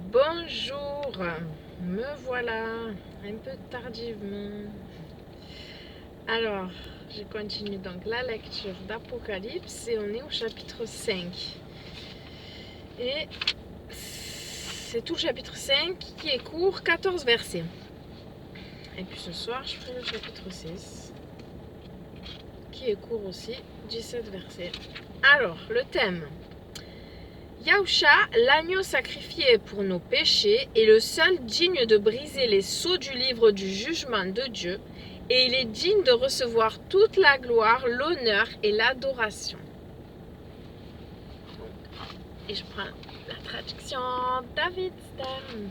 Bonjour, me voilà, un peu tardivement. Alors, je continue donc la lecture d'Apocalypse et on est au chapitre 5. Et c'est tout le chapitre 5 qui est court, 14 versets. Et puis ce soir, je ferai le chapitre 6, qui est court aussi, 17 versets. Alors, le thème. Yahusha, l'agneau sacrifié pour nos péchés, est le seul digne de briser les sceaux du livre du jugement de Dieu, et il est digne de recevoir toute la gloire, l'honneur et l'adoration. Et je prends la traduction David Stern.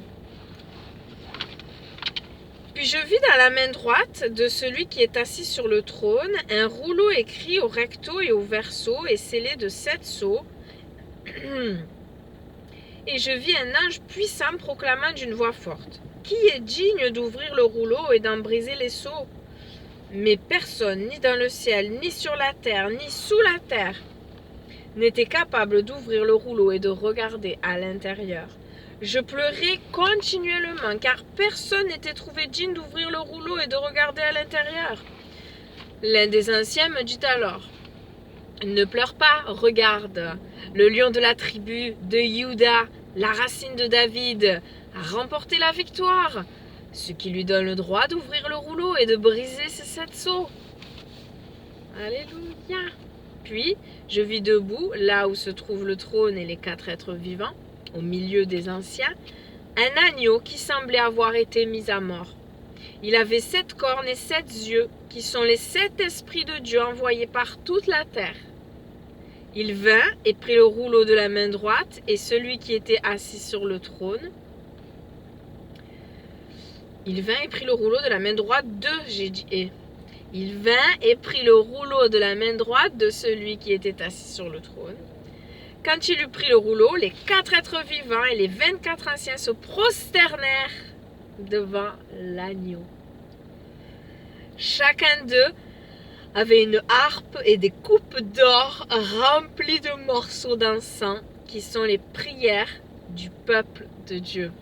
Puis je vis dans la main droite de celui qui est assis sur le trône un rouleau écrit au recto et au verso et scellé de 7 sceaux. Et je vis un ange puissant proclamant d'une voix forte: qui est digne d'ouvrir le rouleau et d'en briser les sceaux? Mais personne, ni dans le ciel, ni sur la terre, ni sous la terre, n'était capable d'ouvrir le rouleau et de regarder à l'intérieur. Je pleurais continuellement, car personne n'était trouvé digne d'ouvrir le rouleau et de regarder à l'intérieur. L'un des anciens me dit alors: ne pleure pas, regarde, le lion de la tribu de Juda, la racine de David, a remporté la victoire, ce qui lui donne le droit d'ouvrir le rouleau et de briser ses 7 sceaux. Alléluia. Puis, je vis debout, là où se trouve le trône et les 4 êtres vivants, au milieu des anciens, un agneau qui semblait avoir été mis à mort. Il avait 7 cornes et 7 yeux, qui sont les 7 esprits de Dieu envoyés par toute la terre. Il vint et prit le rouleau de la main droite, et celui qui était assis sur le trône. Il vint et prit le rouleau de la main droite Il vint et prit le rouleau de la main droite de celui qui était assis sur le trône. Quand il eut pris le rouleau, les 4 êtres vivants et les 24 anciens se prosternèrent devant l'agneau. Chacun d'eux avait une harpe et des coupes d'or remplies de morceaux d'encens qui sont les prières du peuple de Dieu.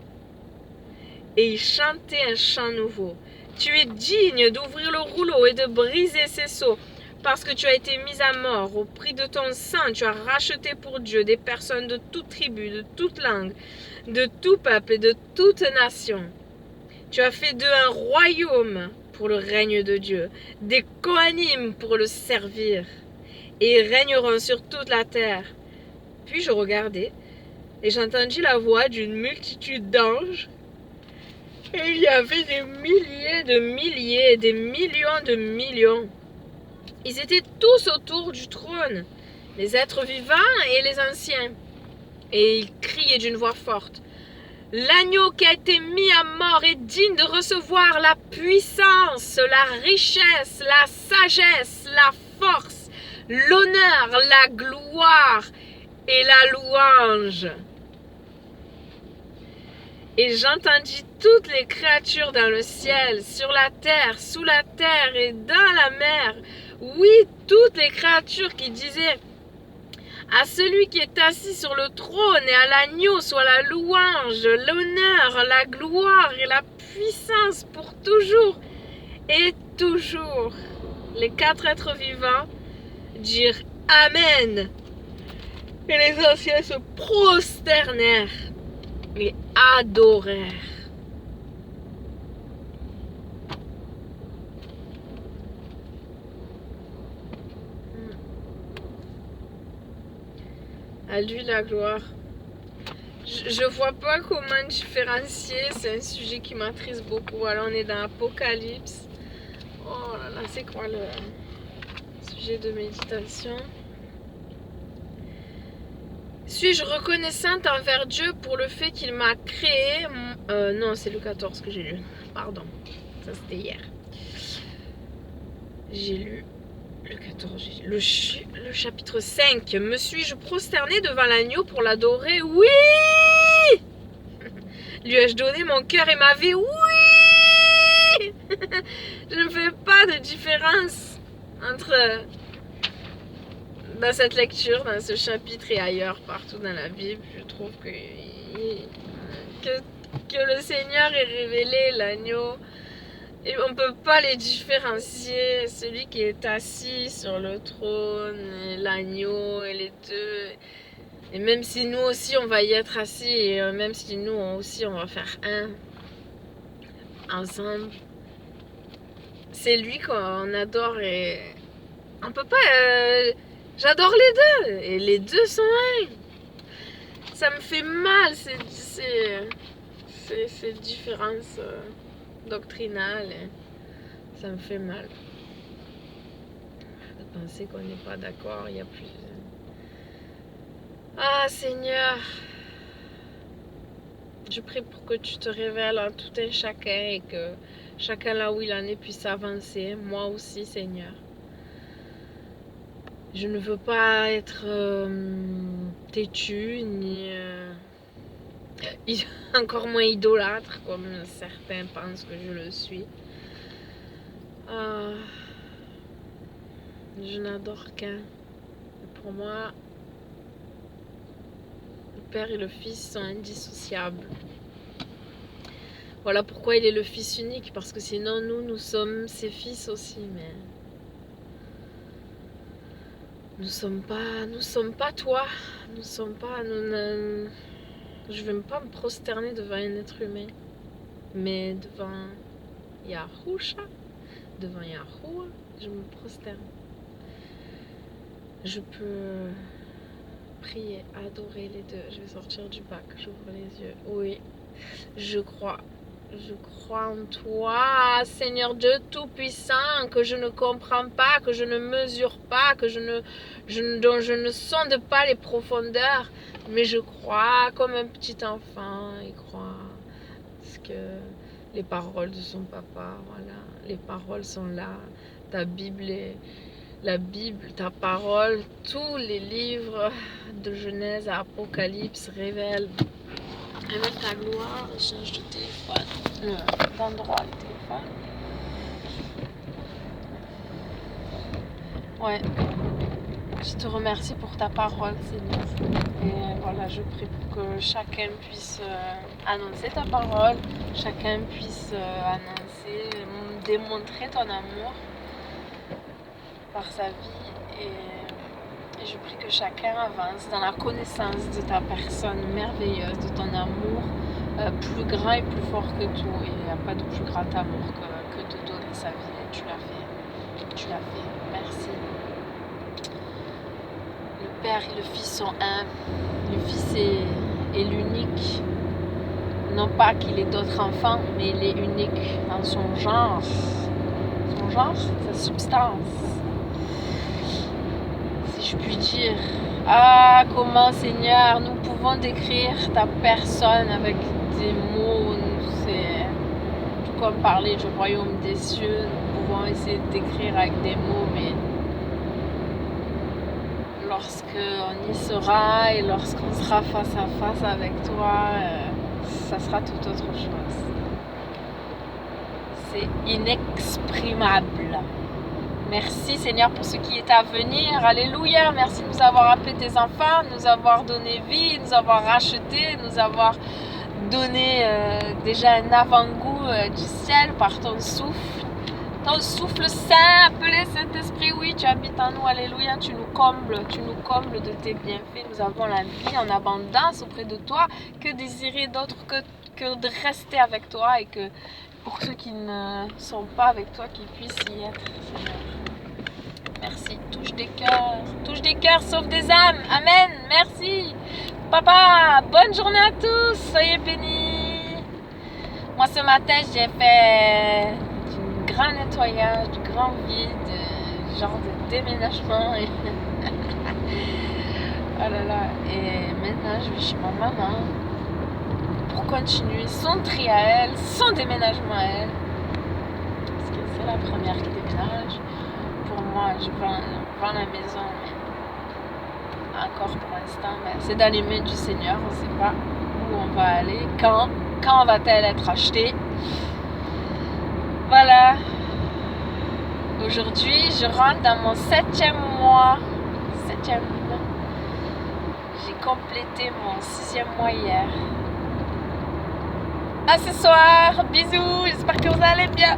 Et ils chantaient un chant nouveau. Tu es digne d'ouvrir le rouleau et de briser ses sceaux, parce que tu as été mis à mort. Au prix de ton sang, tu as racheté pour Dieu des personnes de toute tribu, de toute langue, de tout peuple et de toute nation. Tu as fait d'eux un royaume pour le règne de Dieu, des Kohanim pour le servir, et ils régneront sur toute la terre. Puis je regardai, et j'entendis la voix d'une multitude d'anges, et il y avait des milliers de milliers, et des millions de millions. Ils étaient tous autour du trône, les êtres vivants et les anciens, et ils criaient d'une voix forte: l'agneau qui a été mis à mort est digne de recevoir la puissance, la richesse, la sagesse, la force, l'honneur, la gloire et la louange. Et j'entendis toutes les créatures dans le ciel, sur la terre, sous la terre et dans la mer, oui, toutes les créatures qui disaient: à celui qui est assis sur le trône et à l'agneau soit la louange, l'honneur, la gloire et la puissance pour toujours et toujours. Les 4 êtres vivants dirent Amen. Et les anciens se prosternèrent et adorèrent. À lui la gloire. Je vois pas comment différencier, c'est un sujet qui m'attriste beaucoup. Alors on est dans Apocalypse. Oh là là, c'est quoi le sujet de méditation? Suis-je reconnaissante envers Dieu pour le fait qu'il m'a créé? Non, c'est le 14 que j'ai lu. Pardon, ça c'était hier. J'ai lu le 14, le chapitre 5. Me suis-je prosternée devant l'agneau pour l'adorer? Oui! Lui ai-je donné mon cœur et ma vie? Oui! Je ne fais pas de différence entre dans cette lecture, dans ce chapitre et ailleurs, partout dans la Bible. Je trouve que que le Seigneur ait révélé l'agneau. Et on ne peut pas les différencier, celui qui est assis sur le trône, et l'agneau et les deux. Et même si nous aussi on va y être assis, et même si nous aussi on va faire un ensemble, c'est lui qu'on adore et on peut pas... j'adore les deux et les deux sont un. Ça me fait mal ces différences doctrinales. Ça me fait mal de penser qu'on n'est pas d'accord. Il y a plus... Ah Seigneur, je prie pour que tu te révèles en tout un chacun et que chacun là où il en est puisse avancer. Moi aussi Seigneur. Je ne veux pas être têtue ni encore moins idolâtre comme certains pensent que je le suis. Je n'adore qu'un. Pour moi, le Père et le Fils sont indissociables. Voilà pourquoi il est le Fils unique, parce que sinon nous sommes ses fils aussi, mais nous sommes pas toi, nous sommes pas, je ne vais pas me prosterner devant un être humain, mais devant Yahusha, devant Yahuwah, je me prosterne. Je peux prier, adorer les deux. Je vais sortir du bac, j'ouvre les yeux. Oui, je crois en toi, Seigneur Dieu Tout-Puissant, que je ne comprends pas, que je ne mesure pas, dont je ne sonde pas les profondeurs, mais je crois comme un petit enfant, il croit. Parce que les paroles de son papa, voilà, les paroles sont là, ta Bible la Bible, ta parole, tous les livres de Genèse à Apocalypse révèlent ta gloire. Change de téléphone, d'endroit le téléphone. Ouais, je te remercie pour ta parole, Seigneur. Et voilà, je prie pour que chacun puisse annoncer ta parole, chacun puisse annoncer, démontrer ton amour par sa vie. Et je prie que chacun avance dans la connaissance de ta personne merveilleuse, de ton amour plus grand et plus fort que tout. Et il n'y a pas de plus grand amour que de donner sa vie. Et tu l'as fait. Tu l'as fait. Merci. Le Père et le Fils sont un. Le Fils est l'unique. Non pas qu'il ait d'autres enfants, mais il est unique dans son genre. Son genre, sa substance. Je puis dire, comment Seigneur nous pouvons décrire ta personne avec des mots, c'est tout comme parler du royaume des cieux, nous pouvons essayer de décrire avec des mots, mais lorsqu'on y sera et lorsqu'on sera face à face avec toi, ça sera tout autre chose. C'est inexprimable. Merci Seigneur pour ce qui est à venir. Alléluia. Merci de nous avoir appelés tes enfants, de nous avoir donné vie, de nous avoir rachetés, de nous avoir donné déjà un avant-goût du ciel par ton souffle. Ton souffle saint, appelé Saint-Esprit, oui, tu habites en nous. Alléluia. Tu nous combles de tes bienfaits. Nous avons la vie en abondance auprès de toi. Que désirer d'autre que de rester avec toi et que pour ceux qui ne sont pas avec toi, qu'ils puissent y être, Seigneur. Merci. Touche des cœurs, sauve des âmes. Amen. Merci. Papa, bonne journée à tous. Soyez bénis. Moi, ce matin, j'ai fait du grand nettoyage, du grand vide, genre de déménagement. Oh là là. Et maintenant, je vais chez ma maman pour continuer son tri à elle, son déménagement à elle. Parce que c'est la première qui déménage. Pour moi, je vends la maison, mais encore pour l'instant, mais c'est dans les mains du Seigneur. On ne sait pas où on va aller, quand va-t-elle être achetée. Voilà. Aujourd'hui, je rentre dans mon 7e mois. J'ai complété mon 6e mois hier. À ce soir, bisous, j'espère que vous allez bien.